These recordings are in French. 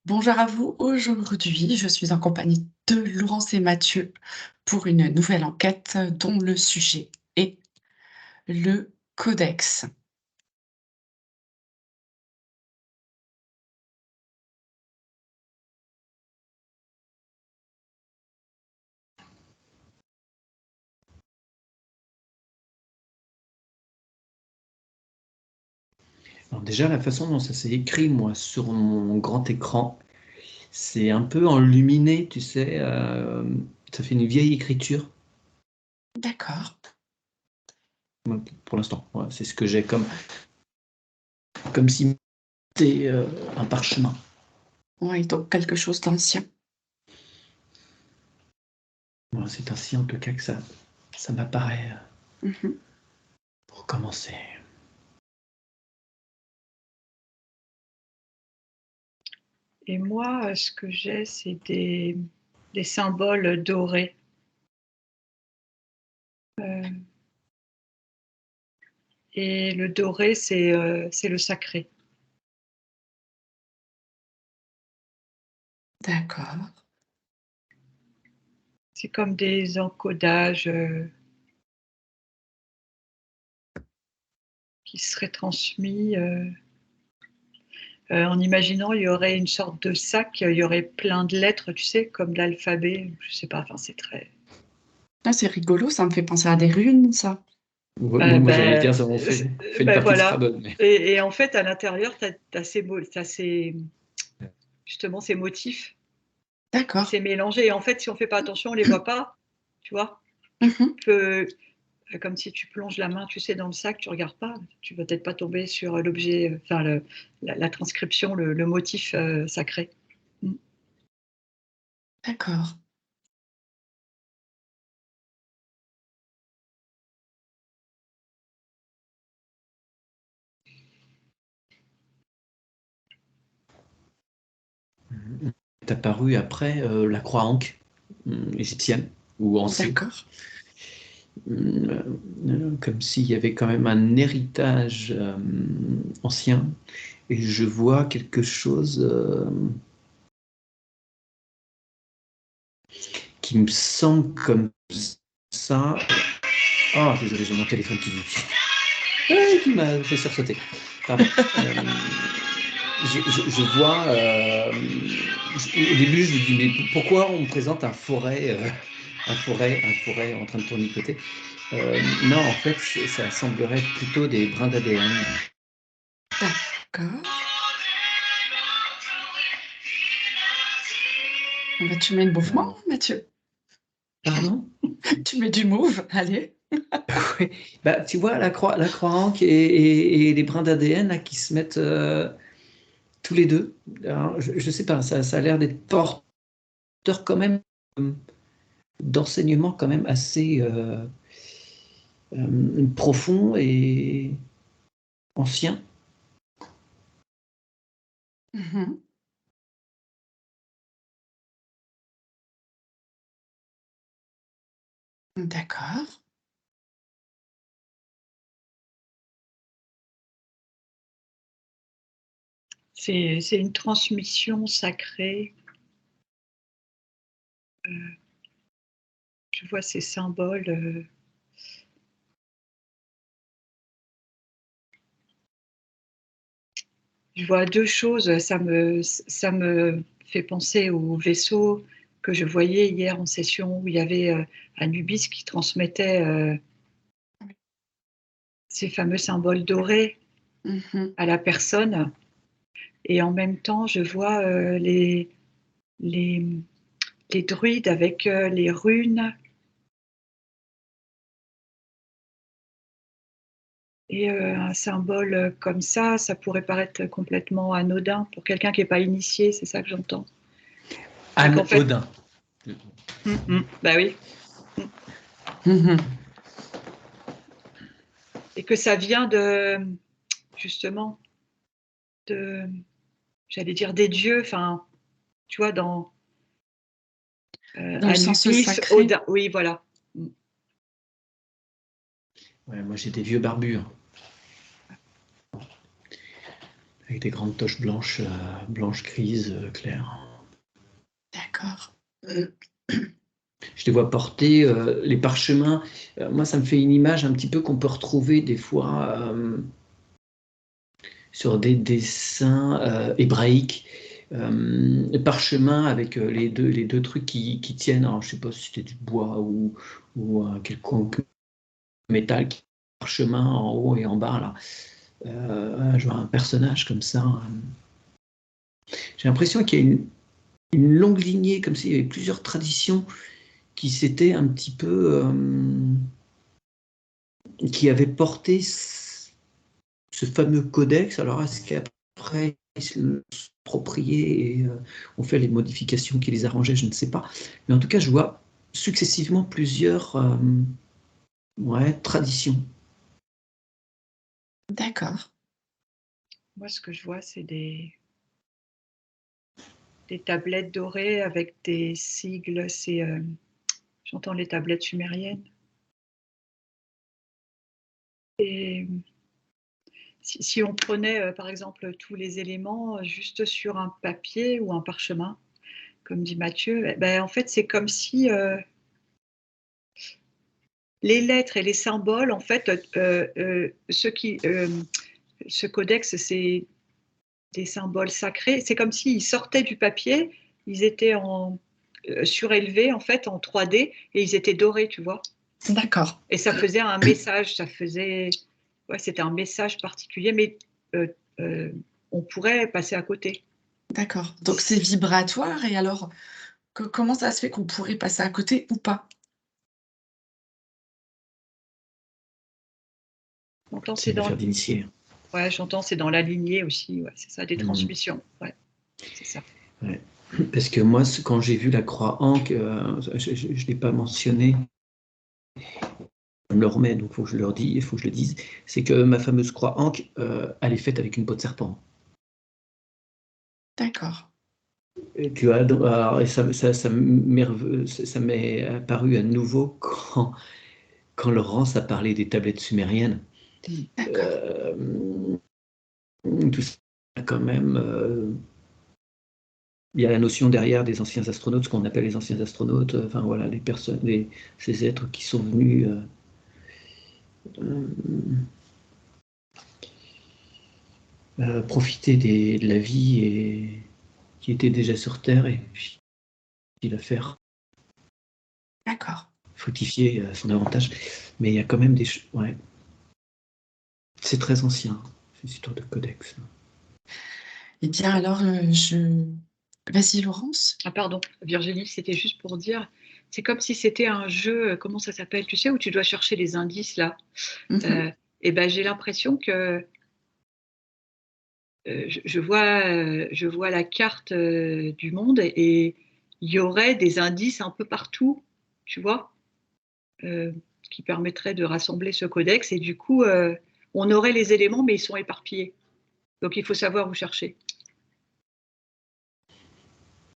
Bonjour à vous. Aujourd'hui, je suis en compagnie de Laurence et Mathieu pour une nouvelle enquête dont le sujet est le codex. Alors déjà, la façon dont ça s'est écrit, moi, sur mon grand écran, c'est un peu enluminé, tu sais, ça fait une vieille écriture, D'accord. pour l'instant. Ouais, c'est ce que j'ai comme si c'était un parchemin. Oui, donc quelque chose d'ancien. Voilà, c'est ainsi, en tout cas, que ça m'apparaît Mhm. pour commencer. Et moi, ce que j'ai, c'est des symboles dorés. Et le doré, c'est le sacré. D'accord. C'est comme des encodages qui seraient transmis en imaginant il y aurait une sorte de sac, il y aurait plein de lettres, tu sais, comme l'alphabet, je sais pas, enfin c'est très... Ah, c'est rigolo, ça me fait penser à des runes, ça. Moi, j'allais dire, ça on fait une partie de Voilà. Scrabble. Mais... Et en fait, à l'intérieur, tu as, justement ces motifs. D'accord. C'est mélangé. Et en fait, si on ne fait pas attention, on ne les voit pas. Tu vois, Mhm. comme si tu plonges la main, tu sais, dans le sac, tu ne regardes pas. Tu ne vas peut-être pas tomber sur l'objet, enfin, la transcription, le motif sacré. D'accord. Est apparu après la croix ankh égyptienne, ou ancienne. D'accord. Comme s'il y avait quand même un héritage ancien, et je vois quelque chose qui me semble comme ça. Oh, désolé, j'ai mon téléphone qui m'a fait sursauter. Pardon. Je vois. Au début, je me dis, mais pourquoi on me présente un forêt en train de tournicoter. Non, en fait, ça semblerait plutôt des brins d'ADN. D'accord. Bah, tu mets le mouvement, Mathieu. Pardon? Tu mets du move, allez. Oui. Bah, tu vois, la croix Anke et les brins d'ADN qui se mettent tous les deux. Alors, je sais pas, ça a l'air d'être porteur quand même d'enseignements quand même assez profonds et anciens. Mhm. D'accord. C'est une transmission sacrée. Je vois ces symboles. Je vois deux choses. Ça me fait penser au vaisseau que je voyais hier en session où il y avait Anubis qui transmettait ces fameux symboles dorés Mhm. à la personne. Et en même temps, je vois les, les druides avec les runes. Et un symbole comme ça pourrait paraître complètement anodin pour quelqu'un qui n'est pas initié, c'est ça que j'entends. Et Anne qu'en fait, Odin. bah oui, Mhm. et que ça vient justement, j'allais dire des dieux, enfin, tu vois, dans Dans le sens Anubis, sacré. Odin, oui, voilà. Ouais, moi j'ai des vieux barbus. avec des grandes taches blanches, blanches grises, claires. D'accord. Je les vois porter les parchemins. Moi, ça me fait une image un petit peu qu'on peut retrouver des fois sur des dessins hébraïques. Parchemin avec les deux trucs qui tiennent. Alors, je ne sais pas si c'était du bois ou un quelconque métal, parchemin en haut et en bas. Là. Je vois un personnage comme ça. J'ai l'impression qu'il y a une longue lignée, comme s'il y avait plusieurs traditions qui s'étaient un petit peu. Qui avaient porté ce fameux codex. Alors, est-ce qu'après, ils se l'appropriaient et ont fait les modifications qui les arrangeaient? Je ne sais pas. Mais en tout cas, je vois successivement plusieurs traditions. D'accord. Moi, ce que je vois, c'est des tablettes dorées avec des sigles. J'entends les tablettes sumériennes. Et si on prenait, par exemple, tous les éléments juste sur un papier ou un parchemin, comme dit Mathieu, ben, en fait, c'est comme si les lettres et les symboles, en fait, ce codex, c'est des symboles sacrés. C'est comme s'ils sortaient du papier, ils étaient surélevés, en fait, en 3D, et ils étaient dorés, tu vois. D'accord. Et ça faisait un message, c'était un message particulier, mais on pourrait passer à côté. D'accord. Donc c'est vibratoire et alors, comment ça se fait qu'on pourrait passer à côté ou pas? J'entends, C'est une affaire d'initié. Ouais, j'entends, c'est dans la lignée aussi, ouais, c'est ça, des transmissions. Ouais, c'est ça. Ouais. Parce que moi, quand j'ai vu la croix Ankh, je ne l'ai pas mentionné, je me le remets, donc il faut que je le dise, c'est que ma fameuse croix Ankh, elle est faite avec une peau de serpent. D'accord. Et tu vois, alors, ça m'est apparu à nouveau quand Laurence a parlé des tablettes sumériennes. D'accord. Tout ça, quand même, il y a la notion derrière des anciens astronautes, ce qu'on appelle les anciens astronautes, enfin voilà, les personnes, ces êtres qui sont venus profiter de la vie et qui étaient déjà sur Terre et puis la faire D'accord. fructifier à son avantage. Mais il y a quand même des choses. Ouais. C'est très ancien, cette histoire de codex. Eh bien alors, vas-y Laurence? Ah pardon, Virginie, c'était juste pour dire, c'est comme si c'était un jeu, comment ça s'appelle, tu sais, où tu dois chercher les indices là. Mmh. Et ben j'ai l'impression que je vois la carte du monde et il y aurait des indices un peu partout, tu vois, euh, qui permettraient de rassembler ce codex. Et du coup, on aurait les éléments, mais ils sont éparpillés. Donc il faut savoir où chercher.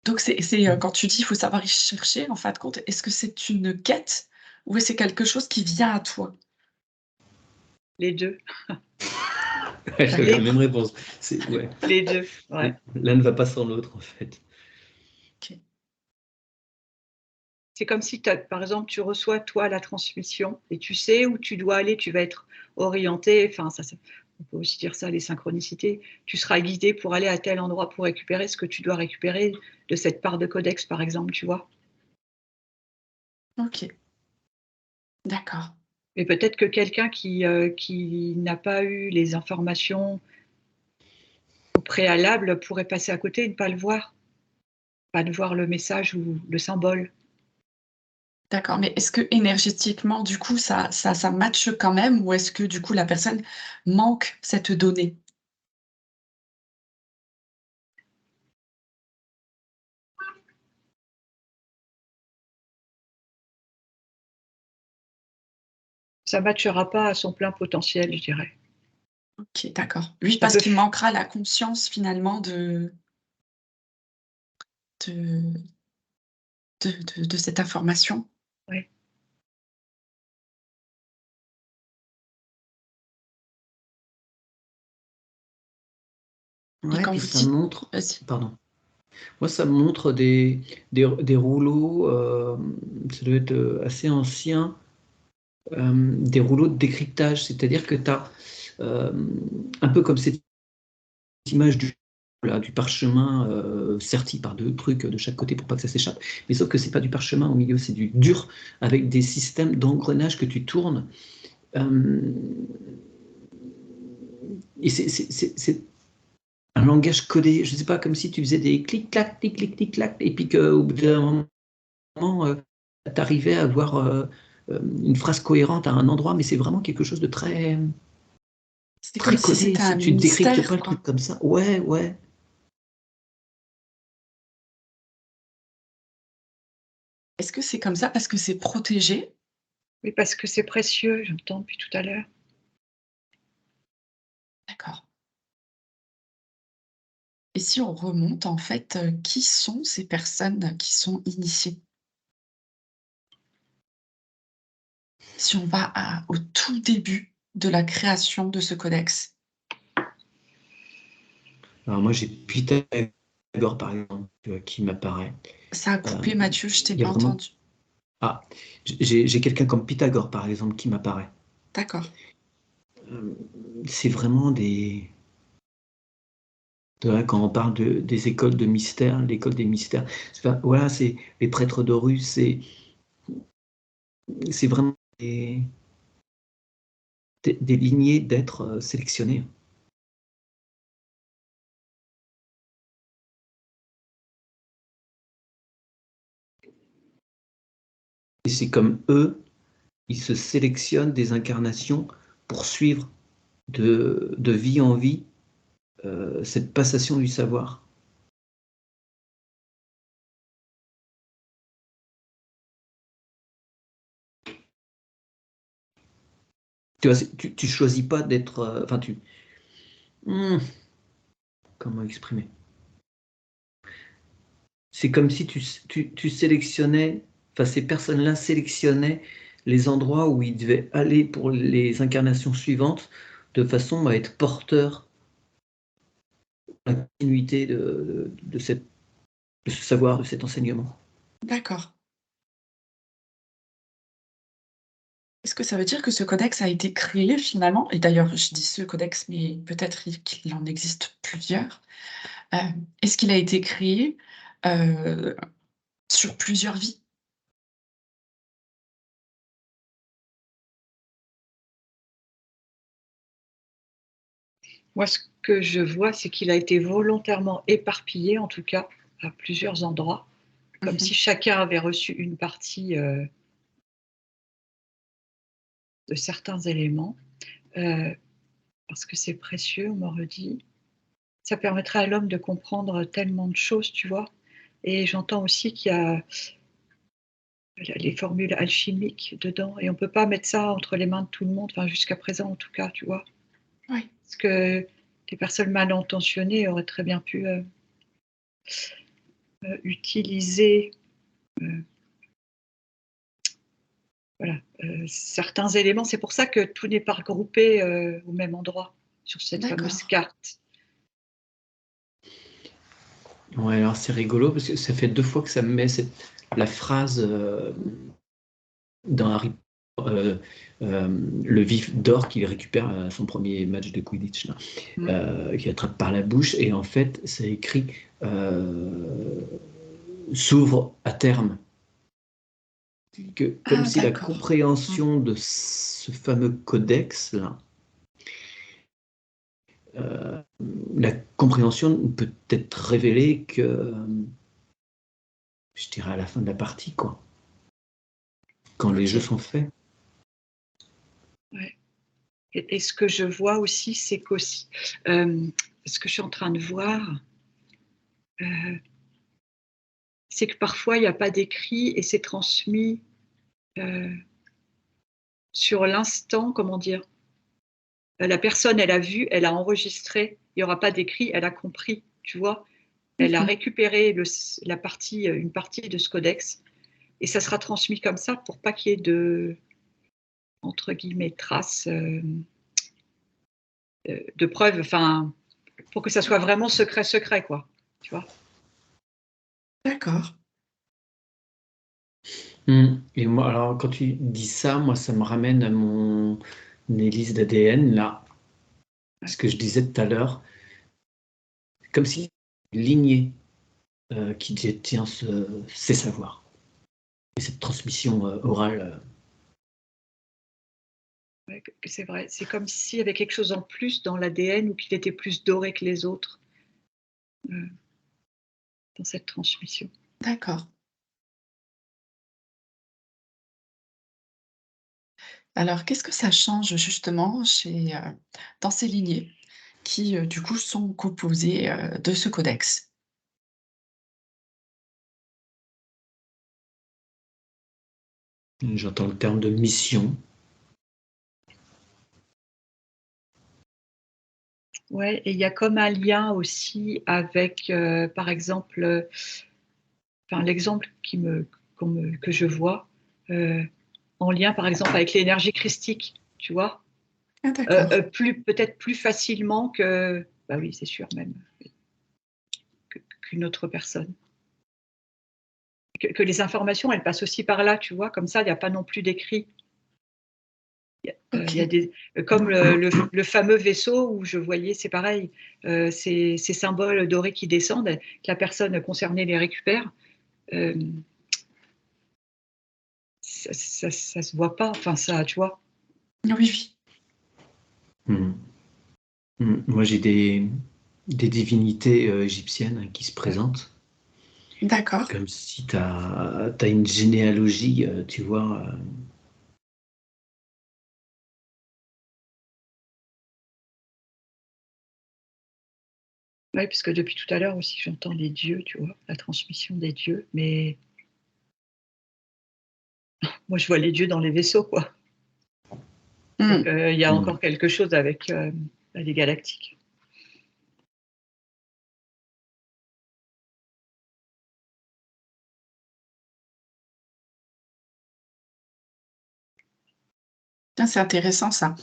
Donc quand tu dis: «Il faut savoir y chercher», en fin de compte, est-ce que c'est une quête ou est-ce que c'est quelque chose qui vient à toi? Les deux. J'avais la Les, même réponse. Ouais. les deux, ouais. L'un ne va pas sans l'autre, en fait. OK. C'est comme si, par exemple, tu reçois, toi, la transmission et tu sais où tu dois aller, tu vas être orienté. Enfin, on peut aussi dire ça, les synchronicités. Tu seras guidé pour aller à tel endroit pour récupérer ce que tu dois récupérer de cette part de codex, par exemple, tu vois. OK. D'accord. Et peut-être que quelqu'un qui n'a pas eu les informations au préalable pourrait passer à côté et ne pas le voir, pas de voir le message ou le symbole. D'accord, mais est-ce que énergétiquement, du coup, ça matche quand même ou est-ce que, du coup, la personne manque cette donnée? Ça ne matchera pas à son plein potentiel, je dirais. OK, d'accord. Oui, Ça parce peut qu'il manquera la conscience finalement de de cette information. ouais. Et Ouais, quand puis vous ça dites, montre, vas-y. pardon, moi ça me montre des rouleaux, ça doit être assez ancien, des rouleaux de décryptage, c'est-à-dire que tu as un peu comme cette image du parchemin serti par deux trucs de chaque côté pour pas que ça s'échappe, mais sauf que c'est pas du parchemin au milieu, c'est du dur avec des systèmes d'engrenages que tu tournes. Euh, et c'est un langage codé, je sais pas, comme si tu faisais des clic-clac, clic-clic, clic-clac, et puis qu'au bout d'un moment, tu arrivais à avoir une phrase cohérente à un endroit, mais c'est vraiment quelque chose de très, C'est comme très si codé. c'était un Tu ne décryptes pas mystère, le truc quoi. comme ça. Ouais, ouais. Est-ce que c'est comme ça parce que c'est protégé? Oui, parce que c'est précieux, j'entends depuis tout à l'heure. D'accord. Et si on remonte, en fait, qui sont ces personnes qui sont initiées? Si on va au tout début de la création de ce codex. Alors moi, j'ai Pythagore, par exemple, qui m'apparaît. Ça a Euh, coupé, Mathieu, je t'ai Il y a pas vraiment... entendu. Ah, j'ai quelqu'un comme Pythagore, par exemple, qui m'apparaît. D'accord. Euh, c'est vraiment quand on parle des écoles de mystère, l'école des mystères, voilà, c'est les prêtres d'Horus, c'est vraiment des lignées d'êtres sélectionnés. Et c'est comme eux, ils se sélectionnent des incarnations pour suivre de vie en vie cette passation du savoir. Tu vois, tu choisis pas d'être. Enfin, comment exprimer? C'est comme si tu sélectionnais, enfin, ces personnes-là sélectionnaient les endroits où ils devaient aller pour les incarnations suivantes de façon à être porteurs de la continuité de ce savoir, de cet enseignement. D'accord. Est-ce que ça veut dire que ce codex a été créé finalement et d'ailleurs je dis ce codex, mais peut-être qu'il en existe plusieurs. Heu, est-ce qu'il a été créé, heu, sur plusieurs vies? Moi, ce que je vois, c'est qu'il a été volontairement éparpillé, en tout cas, à plusieurs endroits, comme Mmh. si chacun avait reçu une partie de certains éléments, euh, parce que c'est précieux, on m'aurait dit. Ça permettrait à l'homme de comprendre tellement de choses, tu vois. Et j'entends aussi qu'il y a les formules alchimiques dedans, et on ne peut pas mettre ça entre les mains de tout le monde, enfin jusqu'à présent en tout cas, tu vois. Oui, Parce que des personnes mal intentionnées auraient très bien pu utiliser euh, voilà, certains éléments. C'est pour ça que tout n'est pas regroupé au même endroit sur cette fameuse d'accord. carte. Ouais, alors c'est rigolo parce que ça fait 2 fois que ça me met la phrase dans Harry euh, le vif d'or qu'il récupère à son premier match de Quidditch, là, Mm. qu'il attrape par la bouche, et en fait, c'est écrit s'ouvre à terme. Comme Ah si la d'accord. Mmh. compréhension de ce fameux codex-là, euh, la compréhension ne peut être révélée que, je dirais, à la fin de la partie, quoi, quand les jeux OK. sont faits. Ouais. Et ce que je vois aussi, c'est qu'aussi, ce que je suis en train de voir, euh, c'est que parfois il n'y a pas d'écrit et c'est transmis euh, sur l'instant, comment dire. La personne, elle a vu, elle a enregistré, il n'y aura pas d'écrit, elle a compris, tu vois. Elle a Mmh. récupéré la partie, une partie de ce codex et ça sera transmis comme ça pour pas qu'il y ait de, entre guillemets, traces de preuves, enfin, pour que ça soit vraiment secret, quoi. Tu vois? D'accord. Et moi, alors, quand tu dis ça, moi, ça me ramène à mon analyse d'ADN, là. Ce que je disais tout à l'heure, comme si une lignée qui détient ces savoirs. Et cette transmission orale. Ouais, c'est vrai. C'est comme s'il y avait quelque chose en plus dans l'ADN ou qu'il était plus doré que les autres, dans cette transmission. D'accord. Alors, qu'est-ce que ça change justement dans ces lignées qui, du coup, sont composées, de ce codex? J'entends le terme de mission. Ouais, et il y a comme un lien aussi avec, par exemple, enfin l'exemple que je vois, en lien par exemple avec l'énergie christique, tu vois? Ah d'accord. Peut-être plus facilement que, bah oui, c'est sûr même, qu'une autre personne. Que les informations, elles passent aussi par là, tu vois? Comme ça, il y a pas non plus d'écrit. Il y a OK. des comme le fameux vaisseau où je voyais, c'est pareil, ces symboles dorés qui descendent, que la personne concernée les récupère, hem, ça se voit pas, enfin ça, tu vois? Oui, oui. Mm. Moi, j'ai des divinités égyptiennes qui se présentent, D'accord. comme si tu as une généalogie, tu vois. Ouais, parce que depuis tout à l'heure aussi, j'entends les dieux, tu vois? La transmission des dieux, mais moi, je vois les dieux dans les vaisseaux, quoi. Donc Mmh. il y a Mm. encore quelque chose avec, les galactiques. Tiens, c'est intéressant ça,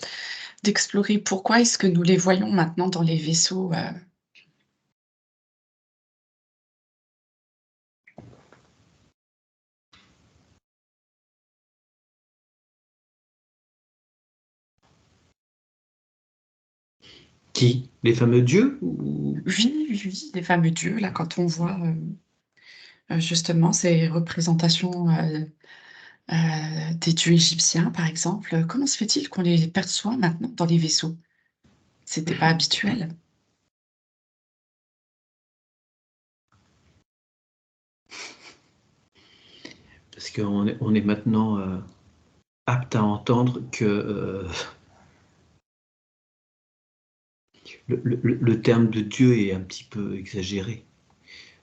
d'explorer pourquoi est-ce que nous les voyons maintenant dans les vaisseaux, Qui? Les fameux dieux oui, oui, oui, les fameux dieux là, quand on voit, justement ces représentations, des dieux égyptiens par exemple, comment se fait-il qu'on les perçoit maintenant dans les vaisseaux? C'était pas habituel? Parce on est maintenant apte à entendre que le terme de Dieu est un petit peu exagéré.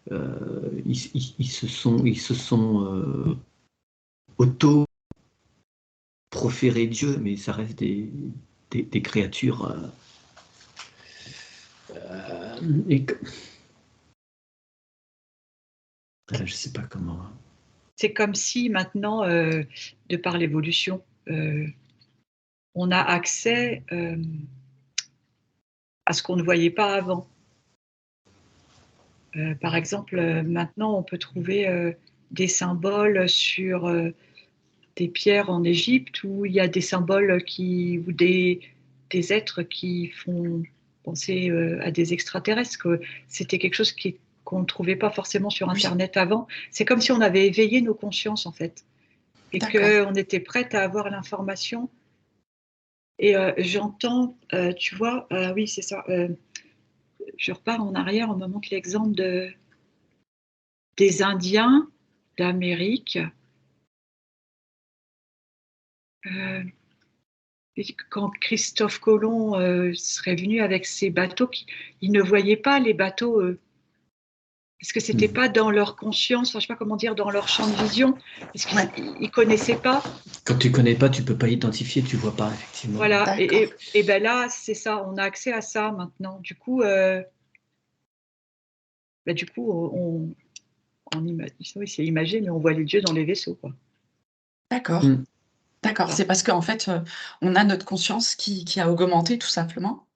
Ils se sont auto-proférés Dieu, mais ça reste des créatures. Et je sais pas comment. C'est comme si maintenant, de par l'évolution, on a accès, à ce qu'on ne voyait pas avant. Par exemple, maintenant on peut trouver, des symboles sur, des pierres en Égypte où il y a des symboles ou des êtres qui font penser, à des extraterrestres, que c'était quelque chose qu'on ne trouvait pas forcément sur Oui, internet avant. C'est comme si on avait éveillé nos consciences en fait, et d'accord. qu'on était prête à avoir l'information. Et j'entends, tu vois? Oui, c'est ça, je repars en arrière, on me montre l'exemple des Indiens d'Amérique, heu et quand Christophe Colomb, serait venu avec ses bateaux, ils ne voyaient pas les bateaux, parce que c'était Hmm. pas dans leur conscience, enfin, je sais pas comment dire, dans leur champ de vision, parce Ouais, qu'ils connaissaient pas. Quand tu connais pas, tu peux pas identifier, tu vois pas effectivement. Voilà, d'accord. et ben là, c'est ça, on a accès à ça maintenant. Du coup, bah, du coup, oui, c'est imagé, mais on voit les dieux dans les vaisseaux, quoi. D'accord. Hmm. D'accord, Voilà. c'est parce qu'en fait, on a notre conscience qui a augmenté tout simplement?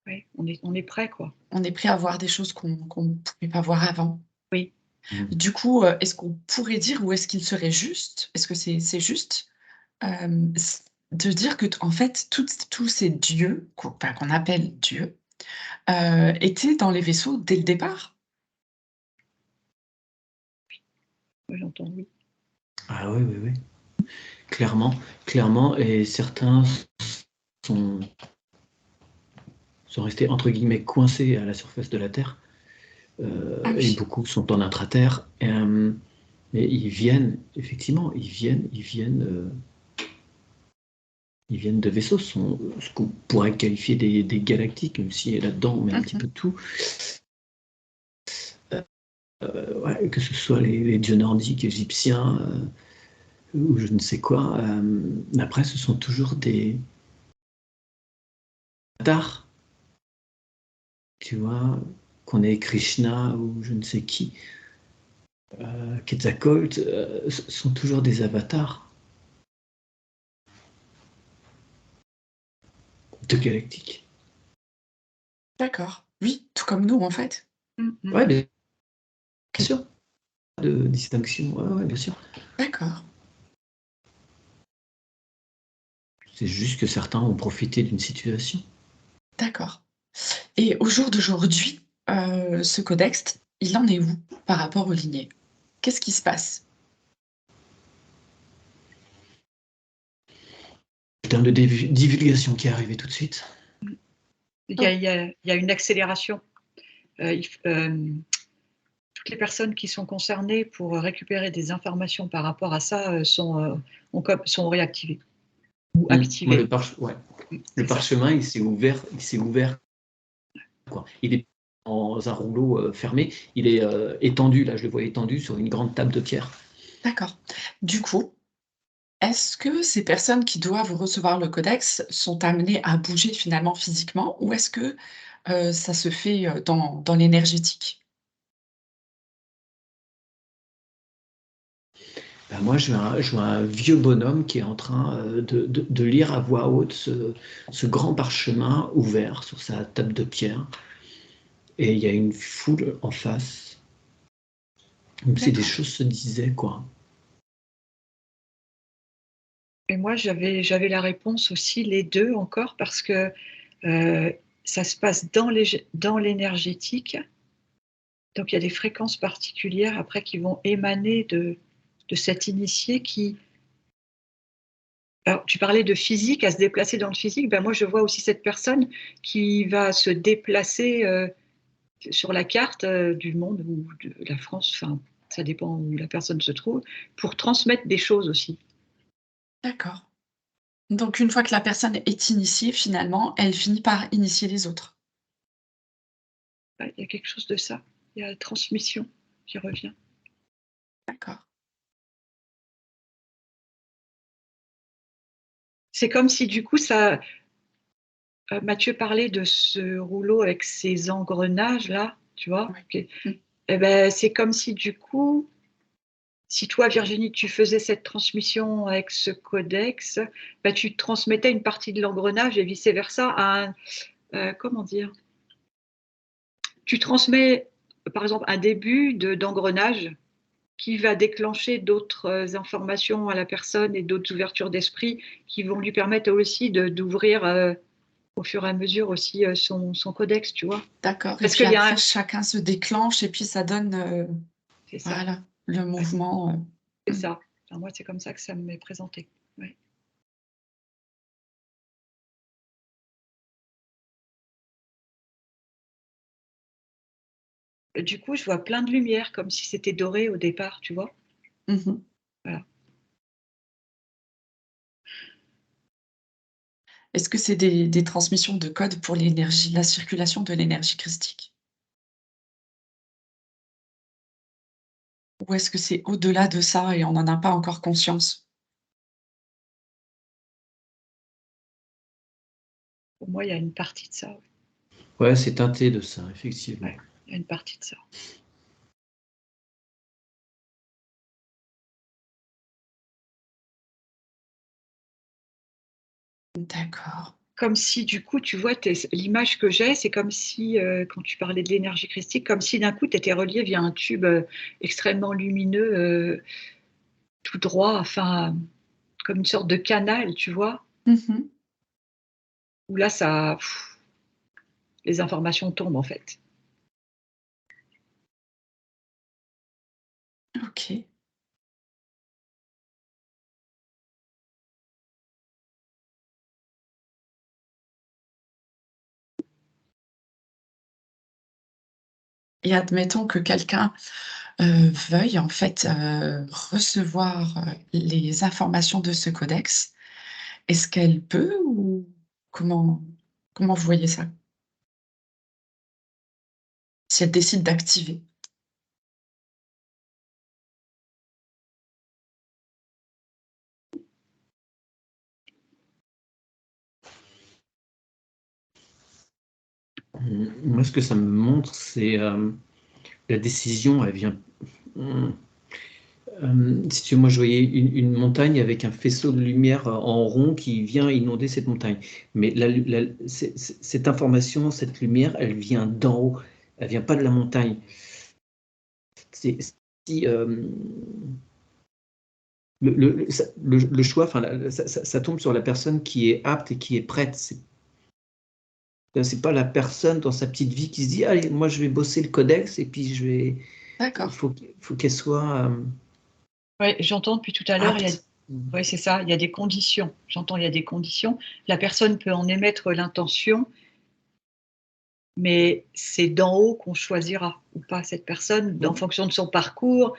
Ouais, on est prêt, quoi. On est prêt à voir des choses qu'on ne pouvait pas voir avant. Oui. Du coup, est-ce qu'on pourrait dire ou est-ce qu'il serait juste, est-ce que c'est juste, de dire que en fait, tous ces dieux qu'on appelle dieux, étaient dans les vaisseaux dès le départ? Moi, j'entends oui. Ah oui, oui, oui. Clairement, clairement, et certains sont, sont restés entre guillemets coincés à la surface de la Terre, Ah et oui, beaucoup sont en intraterre. Mais ils viennent, effectivement, ils viennent de vaisseaux, sont ce qu'on pourrait qualifier des galactiques, même si là-dedans on met un petit mmh peu de tout. Ouais, que ce soit les dieux nordiques, égyptiens, ou je ne sais quoi. Après, ce sont toujours des avatars, tu vois, qu'on ait Krishna ou je ne sais qui, Quetzalcoatl, ce sont toujours des avatars de galactiques. d'accord. Oui, tout comme nous, en fait. Ouais, bien sûr, pas de distinction, ouais, ouais, bien sûr. D'accord, C'est juste que certains ont profité d'une situation. d'accord. Et au jour d'aujourd'hui, ce codex, il en est où par rapport aux lignées? Qu'est-ce qui se passe? En termes de divulgation qui est arrivé tout de suite. Il y a, Oh, il y a- il y a une accélération. Toutes les personnes qui sont concernées pour récupérer des informations par rapport à ça sont réactivées ou Moi, activées. ouais. Le C'est ça. parchemin, il s'est ouvert, quoi. Il est dans un rouleau fermé, il est étendu, là, je le vois étendu sur une grande table de pierre. d'accord. Du coup, est-ce que ces personnes qui doivent recevoir le codex sont amenées à bouger finalement physiquement ou est-ce que, ça se fait, dans l'énergétique? Ben, moi, je vois un vieux bonhomme qui est en train de lire à voix haute ce grand parchemin ouvert sur sa table de pierre. Et il y a une foule en face, comme si des D'accord, choses se disaient, quoi. Et moi, j'avais la réponse aussi, les deux encore, parce que ça se passe dans l'énergétique. Donc, il y a des fréquences particulières après qui vont émaner de cet initié qui. Alors, tu parlais de physique, à se déplacer dans le physique. Ben moi, je vois aussi cette personne qui va se déplacer sur la carte du monde ou de la France, enfin, ça dépend où la personne se trouve, pour transmettre des choses aussi. d'accord. Donc une fois que la personne est initiée, finalement, elle finit par initier les autres? Ouais, il y a quelque chose de ça. Il y a la transmission qui revient. D'accord. C'est comme si du coup, ça, Mathieu parlait de ce rouleau avec ses engrenages-là, tu vois. Oui. Et Mmh. ben, c'est comme si du coup, si toi, Virginie, tu faisais cette transmission avec ce codex, ben, tu transmettais une partie de l'engrenage et vice-versa à un, comment dire, tu transmets, par exemple, un début d'engrenage qui va déclencher d'autres informations à la personne et d'autres ouvertures d'esprit qui vont lui permettre aussi d'ouvrir au fur et à mesure aussi son codex, tu vois. D'accord et Parce puis qu'il y a après un. chacun se déclenche et puis ça donne, C'est ça, voilà, le ouais, mouvement, c'est mmh. ça. Enfin, moi, c'est comme ça que ça m'est présenté. Ouais. Et du coup, je vois plein de lumière comme si c'était doré au départ, tu vois. Mmh mh. Voilà. Est-ce que c'est des transmissions de code pour l'énergie la circulation de l'énergie christique? Ou est-ce que c'est au-delà de ça et on n'en a pas encore conscience? Pour moi, il y a une partie de ça. Ouais. Ouais, c'est teinté de ça, effectivement. Ouais, il y a une partie de ça. D'accord. comme si du coup, tu vois, l'image que j'ai, c'est comme si, quand tu parlais de l'énergie christique, comme si d'un coup, tu étais relié via un tube extrêmement lumineux, tout droit, enfin, comme une sorte de canal, tu vois, Mmh. où là, les informations tombent en fait. OK. Et admettons que quelqu'un, veuille en fait, recevoir, les informations de ce codex. Est-ce qu'elle peut ou comment comment vous voyez ça? Si elle décide d'activer? Moi, ce que ça me montre, c'est la décision, elle vient. Si tu veux, moi, je voyais une montagne avec un faisceau de lumière en rond qui vient inonder cette montagne. Mais cette information, cette lumière, elle vient d'en haut. Elle vient pas de la montagne. C'est si le choix, enfin, ça tombe sur la personne qui est apte et qui est prête. C'est pas la personne dans sa petite vie qui se dit, allez, moi, je vais bosser le codex et puis je vais. Il D'accord, faut qu'elle soit Ouais, j'entends depuis tout à l'heure, apte. ouais, c'est ça, il y a des conditions. J'entends, il y a des conditions. La personne peut en émettre l'intention, mais c'est d'en haut qu'on choisira ou pas cette personne, en fonction de son parcours,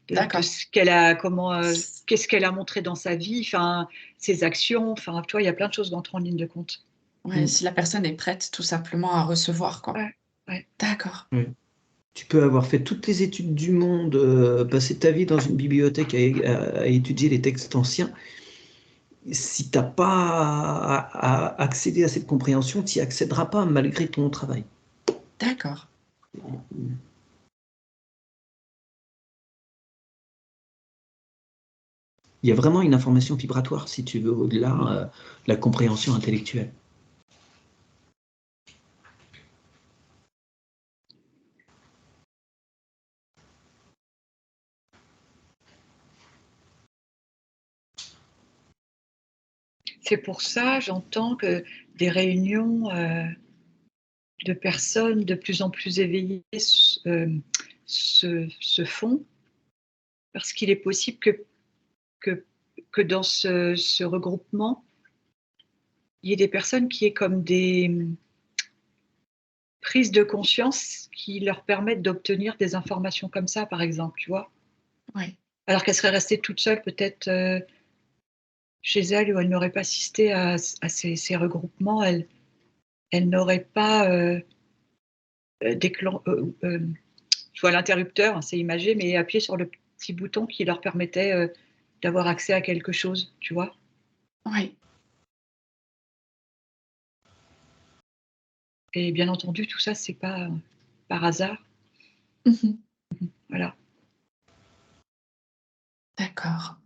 de d'accord. ce qu'elle a, qu'est-ce qu'elle a montré dans sa vie, enfin, ses actions, enfin, tu vois, il y a plein de choses qui entrent en ligne de compte. Ouais, si la personne est prête tout simplement à recevoir, quoi. Ouais, ouais. D'accord. Oui. Tu peux avoir fait toutes les études du monde, passer ta vie dans une bibliothèque à étudier les textes anciens. Si tu n'as pas accédé à cette compréhension, tu n'y accéderas pas malgré ton travail. D'accord. Il y a vraiment une information vibratoire, si tu veux, au-delà de la compréhension intellectuelle. C'est pour ça, j'entends que des réunions de personnes de plus en plus éveillées se font, parce qu'il est possible que, que dans ce regroupement, il y ait des personnes qui aient comme des prises de conscience qui leur permettent d'obtenir des informations comme ça, par exemple, tu vois. Ouais. Alors qu'elle serait restée toute seule, peut-être chez elle, où elle n'aurait pas assisté à ces regroupements, elle n'aurait pas je vois l'interrupteur, hein, c'est imagé, mais appuyer sur le petit bouton qui leur permettait d'avoir accès à quelque chose, tu vois. Ouais. Et bien entendu, tout ça, c'est pas par hasard. Mmh. Voilà. D'accord.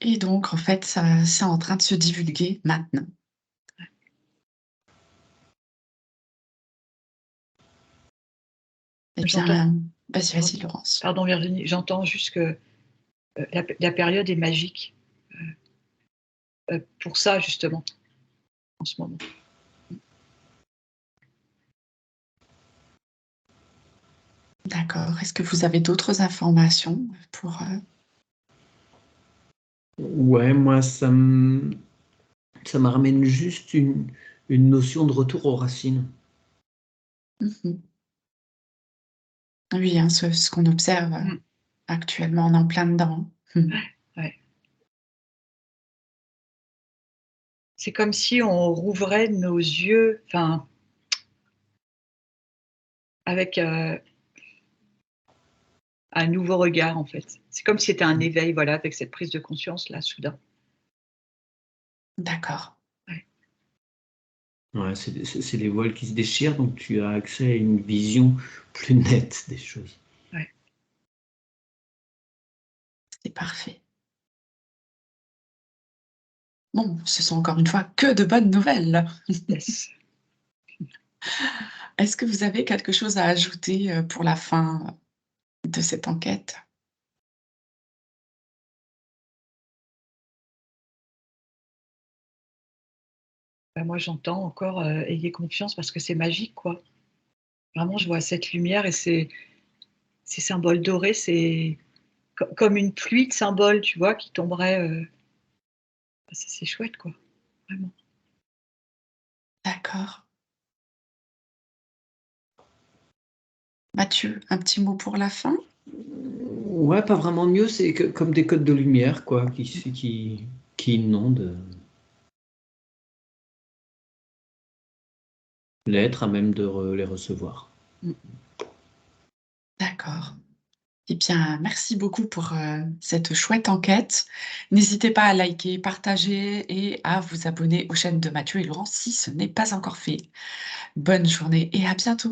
Et donc en fait, ça c'est en train de se divulguer maintenant. Eh J'entends, bien, vas-y, vas-y j'entends- Laurence. pardon Virginie, j'entends juste que la période est magique pour ça, justement, en ce moment. D'accord. Est-ce que vous avez d'autres informations pour, Ouais, moi, ça me ramène juste une notion de retour aux racines. mmh Oui, hein, ce qu'on observe, Mmh. actuellement, on est en plein dedans. Mmh. Ouais. C'est comme si on rouvrait nos yeux, enfin, avec un nouveau regard, en fait. C'est comme si c'était un éveil, voilà, avec cette prise de conscience, là, soudain. D'accord. Ouais. Ouais, c'est les voiles qui se déchirent, donc tu as accès à une vision plus nette des choses. Ouais. C'est parfait. Bon, ce sont encore une fois que de bonnes nouvelles. Yes. Est-ce que vous avez quelque chose à ajouter, pour la fin de cette enquête? Bah, moi, j'entends encore, ayez confiance parce que c'est magique, quoi. Vraiment, je vois cette lumière et ces symboles dorés, c'est comme une pluie de symboles, tu vois, qui tomberait, bah, c'est chouette, quoi, vraiment. D'accord. Mathieu, un petit mot pour la fin? Ouais, pas vraiment mieux, c'est comme des codes de lumière, quoi, qui inondent l'être à même de les recevoir. Mmh. D'accord. Eh bien, merci beaucoup pour, cette chouette enquête. N'hésitez pas à liker, partager et à vous abonner aux chaînes de Mathieu et Laurent si ce n'est pas encore fait. Bonne journée et à bientôt.